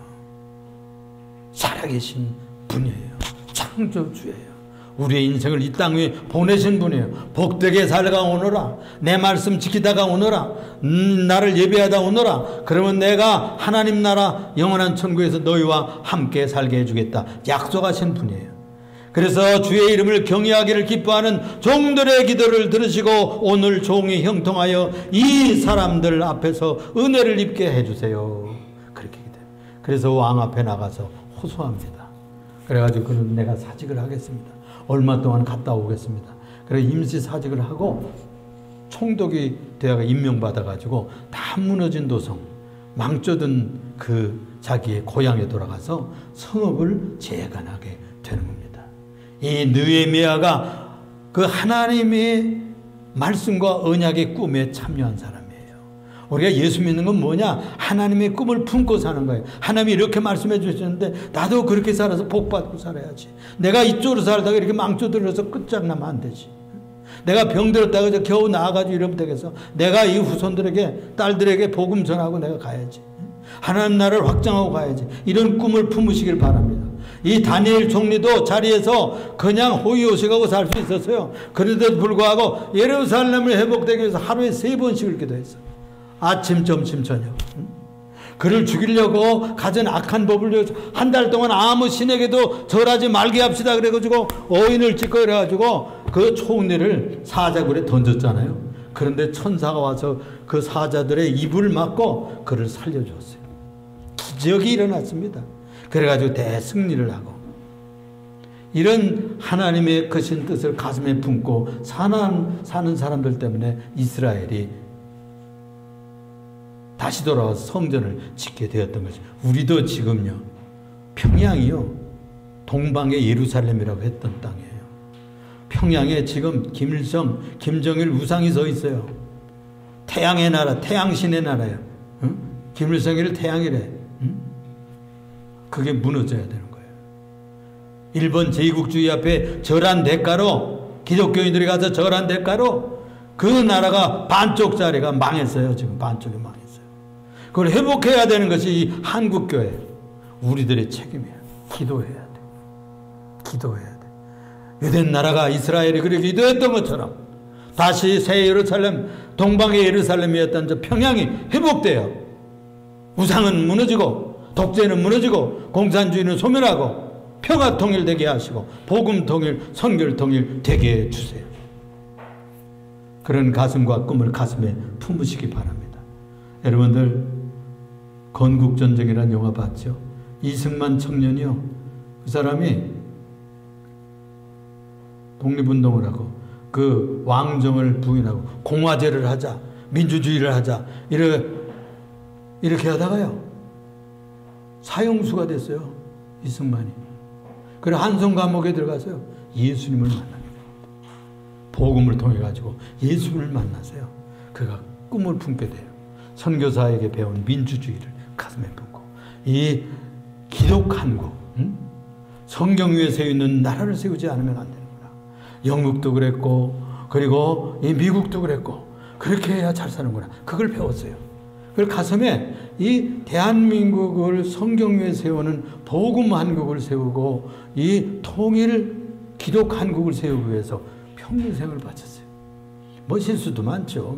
살아계신 분이에요. 창조주예요. 우리의 인생을 이 땅 위에 보내신 분이에요. 복되게 살아가 오너라. 내 말씀 지키다가 오너라. 나를 예배하다 오너라. 그러면 내가 하나님 나라 영원한 천국에서 너희와 함께 살게 해주겠다. 약속하신 분이에요. 그래서 주의 이름을 경외하기를 기뻐하는 종들의 기도를 들으시고 오늘 종이 형통하여 이 사람들 앞에서 은혜를 입게 해주세요. 그렇게 기도해요. 그래서 왕 앞에 나가서 호소합니다. 그래가지고 그는 내가 사직을 하겠습니다. 얼마 동안 갔다 오겠습니다. 그래 임시 사직을 하고 총독이 되어가 임명받아가지고 다 무너진 도성, 망쳐든 그 자기의 고향에 돌아가서 성읍을 재건하게 되는 겁니다. 이 느헤미야가 그 하나님의 말씀과 언약의 꿈에 참여한 사람이에요. 우리가 예수 믿는 건 뭐냐? 하나님의 꿈을 품고 사는 거예요. 하나님이 이렇게 말씀해 주셨는데 나도 그렇게 살아서 복받고 살아야지. 내가 이쪽으로 살다가 이렇게 망쳐들어서 끝장나면 안 되지. 내가 병들었다가 겨우 나아가지고 이러면 되겠어. 내가 이 후손들에게, 딸들에게 복음 전하고 내가 가야지. 하나님 나라를 확장하고 가야지. 이런 꿈을 품으시길 바랍니다. 이 다니엘 총리도 자리에서 그냥 호의호식하고 살 수 있었어요. 그런데도 불구하고 예루살렘을 회복되기 위해서 하루에 3번씩을 기도했어요. 아침, 점심, 저녁. 그를 죽이려고 가진 악한 법을 한 달 동안 아무 신에게도 절하지 말게 합시다 그래가지고 어인을 찍고 그래가지고 그 총리를 사자굴에 던졌잖아요. 그런데 천사가 와서 그 사자들의 입을 막고 그를 살려주었어요. 기적이 일어났습니다. 그래가지고 대승리를 하고 이런 하나님의 크신 뜻을 가슴에 품고 사는 사람들 때문에 이스라엘이 다시 돌아와서 성전을 짓게 되었던 거죠. 우리도 지금요 평양이요 동방의 예루살렘이라고 했던 땅이에요. 평양에 지금 김일성, 김정일 우상이 서 있어요. 태양의 나라, 태양신의 나라예요. 응? 김일성이를 태양이래. 응? 그게 무너져야 되는 거예요. 일본 제국주의 앞에 절한 대가로 기독교인들이 가서 절한 대가로 그 나라가 반쪽짜리가 망했어요. 지금 반쪽이 망했어요. 그걸 회복해야 되는 것이 이 한국교회 우리들의 책임이에요. 기도해야 돼. 기도해야 돼. 유대 나라가 이스라엘이 그렇게 기도했던 것처럼 다시 새 예루살렘, 동방의 예루살렘이었던 저 평양이 회복돼요. 우상은 무너지고 독재는 무너지고 공산주의는 소멸하고 평화 통일되게 하시고 복음 통일, 선결 통일 되게 해주세요. 그런 가슴과 꿈을 가슴에 품으시기 바랍니다. 여러분들 건국전쟁이라는 영화 봤죠? 이승만 청년이요. 그 사람이 독립운동을 하고 그 왕정을 부인하고 공화제를 하자, 민주주의를 하자 이렇게 하다가요 사형수가 됐어요. 이승만이. 그래 한성 감옥에 들어가서요 예수님을 만납니다. 복음을 통해 가지고 예수님을 만나서요 그가 꿈을 품게 돼요. 선교사에게 배운 민주주의를 가슴에 품고 이 기독 한국, 성경 위에 세워 있는 나라를 세우지 않으면 안 되는구나. 영국도 그랬고, 그리고 이 미국도 그랬고, 그렇게 해야 잘 사는구나. 그걸 배웠어요. 그걸 가슴에 이 대한민국을 성경 위에 세우는 복음 한국을 세우고 이 통일 기독 한국을 세우기 위해서 평생을 바쳤어요. 뭐 실수도 많죠.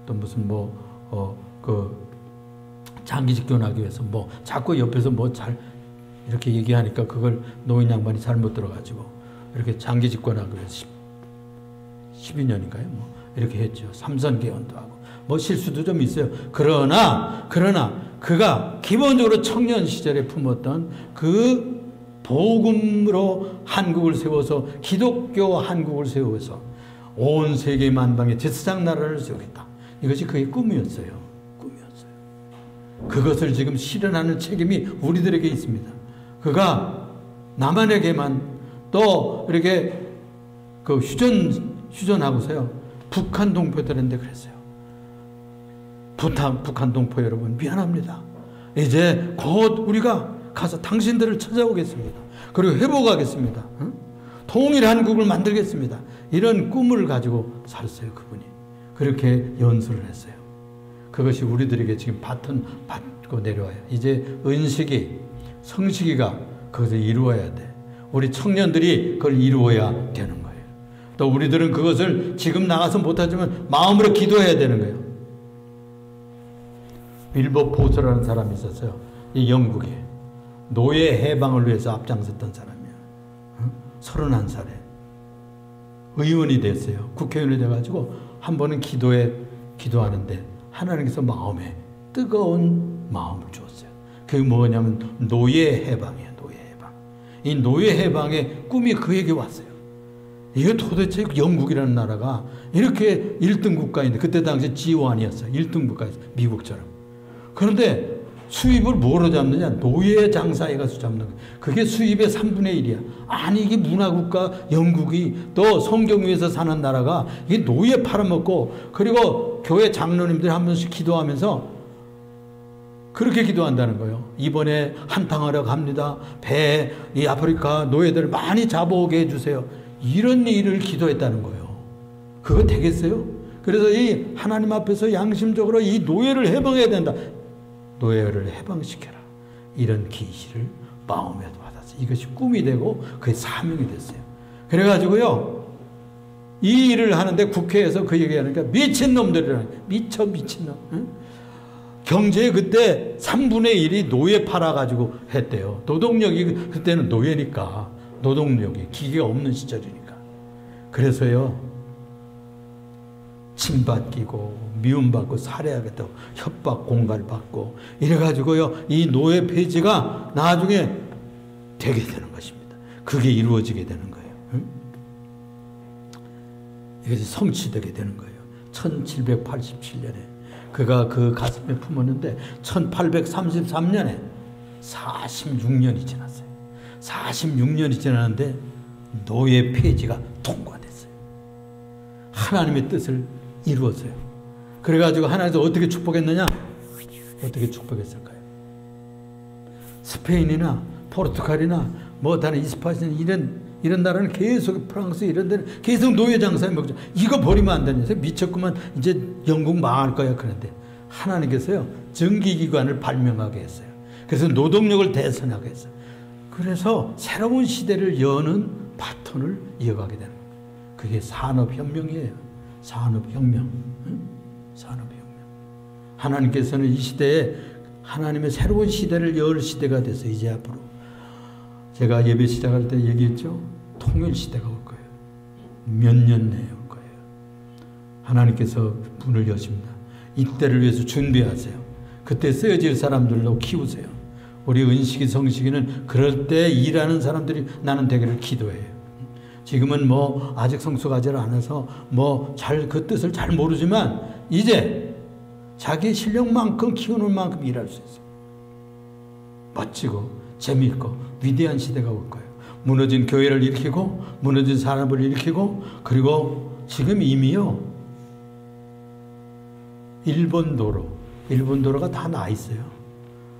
또 무슨 장기 집권하기 위해서 자꾸 옆에서 잘 이렇게 얘기하니까 그걸 노인 양반이 잘못 들어가지고 이렇게 장기 집권하기 위해서 12년인가요? 이렇게 했죠. 삼선 개헌도 하고 실수도 좀 있어요. 그러나 그가 기본적으로 청년 시절에 품었던 그 복음으로 한국을 세워서 기독교 한국을 세워서 온 세계 만방에 제사장 나라를 세우겠다. 이것이 그의 꿈이었어요. 그것을 지금 실현하는 책임이 우리들에게 있습니다. 그가 남한에게만 또 이렇게 휴전하고서요. 북한 동포들한테 그랬어요. 북한 동포 여러분 미안합니다. 이제 곧 우리가 가서 당신들을 찾아오겠습니다. 그리고 회복하겠습니다. 통일 한국을 만들겠습니다. 이런 꿈을 가지고 살았어요. 그분이. 그렇게 연수를 했어요. 그것이 우리들에게 지금 바톤 받고 내려와요. 이제 은식이 성식이가 그것을 이루어야 돼. 우리 청년들이 그걸 이루어야 되는 거예요. 또 우리들은 그것을 지금 나가서 못하지만 마음으로 기도해야 되는 거예요. 빌버 포스라는 사람이 있었어요. 이 영국에 노예 해방을 위해서 앞장섰던 사람이에요. 31살에 의원이 됐어요. 국회의원이 돼가지고 한 번은 기도하는데 하나님께서 마음에 뜨거운 마음을 주었어요. 그게 뭐냐면 노예 해방이에요. 노예 해방. 이 노예 해방의 꿈이 그에게 왔어요. 이게 도대체 영국이라는 나라가 이렇게 1등 국가인데 그때 당시 G1이었어요. 1등 국가였어요. 미국처럼. 그런데 수입을 뭐로 잡느냐? 노예 장사에 가서 잡는 거예요. 그게 수입의 3분의 1이야. 아니 이게 문화국가 영국이 또 성경 위에서 사는 나라가 이게 노예 팔아먹고 그리고 교회 장로님들이 한 번씩 기도하면서 그렇게 기도한다는 거예요. 이번에 한탕하러 갑니다. 배에 이 아프리카 노예들 많이 잡아오게 해주세요. 이런 일을 기도했다는 거예요. 그거 되겠어요? 그래서 이 하나님 앞에서 양심적으로 이 노예를 해방해야 된다. 노예를 해방시켜라. 이런 계시를 마음에 받았어요. 이것이 꿈이 되고 그게 사명이 됐어요. 그래가지고요. 이 일을 하는데 국회에서 그 얘기하니까 미친놈들이라는 미친놈. 응? 경제에 그때 3분의 1이 노예 팔아가지고 했대요. 노동력이 그때는 노예니까 노동력이 기계가 없는 시절이니까. 그래서요. 침받기고 미움받고 살해하겠다고 협박 공갈받고 이래가지고요. 이 노예 폐지가 나중에 되게 되는 것입니다. 그게 이루어지게 되는 거예요. 응? 이것이 성취되게 되는 거예요. 1787년에 그가 그 가슴에 품었는데 1833년에 46년이 지났어요. 46년이 지났는데 노예 폐지가 통과됐어요. 하나님의 뜻을 이루었어요. 그래가지고 하나님께서 어떻게 축복했느냐? 어떻게 축복했을까요? 스페인이나 포르투갈이나 다른 이스파니아 이런 나라는 계속 프랑스 이런 데는 계속 노예 장사에 먹죠. 이거 버리면 안 되냐? 미쳤구만. 이제 영국 망할 거야. 그런데 하나님께서요 정기기관을 발명하게 했어요. 그래서 노동력을 대선하게 했어요. 그래서 새로운 시대를 여는 바톤을 이어가게 되는 거예요. 그게 산업혁명이에요. 산업혁명. 응? 산업혁명. 하나님께서는 이 시대에 하나님의 새로운 시대를 열 시대가 됐어요. 이제 앞으로. 제가 예배 시작할 때 얘기했죠. 통일 시대가 올 거예요. 몇 년 내에 올 거예요. 하나님께서 문을 여십니다. 이때를 위해서 준비하세요. 그때 쓰여질 사람들로 키우세요. 우리 은식이 성식이는 그럴 때 일하는 사람들이 나는 되기를 기도해요. 지금은 아직 성숙하지 않아서 그 뜻을 잘 모르지만 이제 자기 실력만큼 키우는 만큼 일할 수 있어요. 멋지고 재미있고 위대한 시대가 올 거예요. 무너진 교회를 일으키고 무너진 사람을 일으키고 그리고 지금 이미요 일본 도로가 다 나 있어요.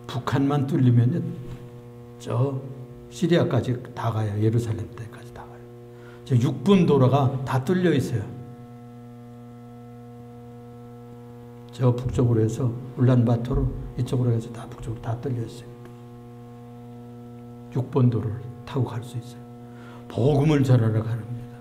북한만 뚫리면 저 시리아까지 다 가요. 예루살렘 때까지 다 가요. 지금 6분 도로가 다 뚫려 있어요. 저 북쪽으로 해서 울란바토르 이쪽으로 해서 다 북쪽으로 다 뚫려 있어요. 6번 도로를 타고 갈 수 있어요. 복음을 전하러 가는 겁니다.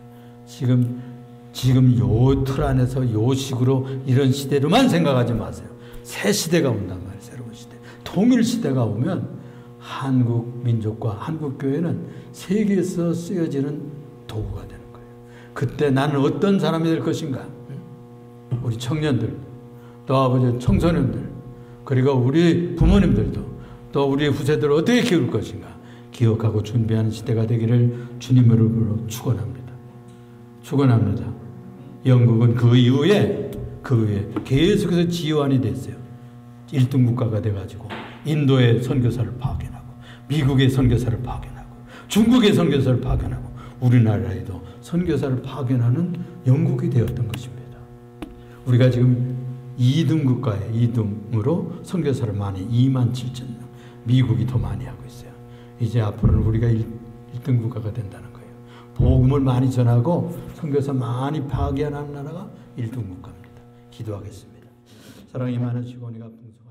지금 요 틀 안에서 요 식으로 이런 시대로만 생각하지 마세요. 새 시대가 온단 말이에요. 새로운 시대. 통일 시대가 오면 한국 민족과 한국 교회는 세계에서 쓰여지는 도구가 되는 거예요. 그때 나는 어떤 사람이 될 것인가? 우리 청년들, 또 아버지 청소년들, 그리고 우리 부모님들도 또 우리 후세들을 어떻게 키울 것인가? 기억하고 준비하는 시대가 되기를 주님으로 불러 축원합니다. 축원합니다. 영국은 그 이후에 계속해서 지원이 됐어요. 1등 국가가 돼가지고 인도의 선교사를 파견하고 미국의 선교사를 파견하고 중국의 선교사를 파견하고 우리나라에도 선교사를 파견하는 영국이 되었던 것입니다. 우리가 지금 2등 국가에 2등으로 선교사를 많이 27,000명, 미국이 더 많이 하고 있어요. 이제 앞으로는 우리가 1등 국가가 된다는 거예요. 복음을 많이 전하고 선교사 많이 파견하는 나라가 1등 국가입니다. 기도하겠습니다. 사랑이 많으시고 은혜가 풍성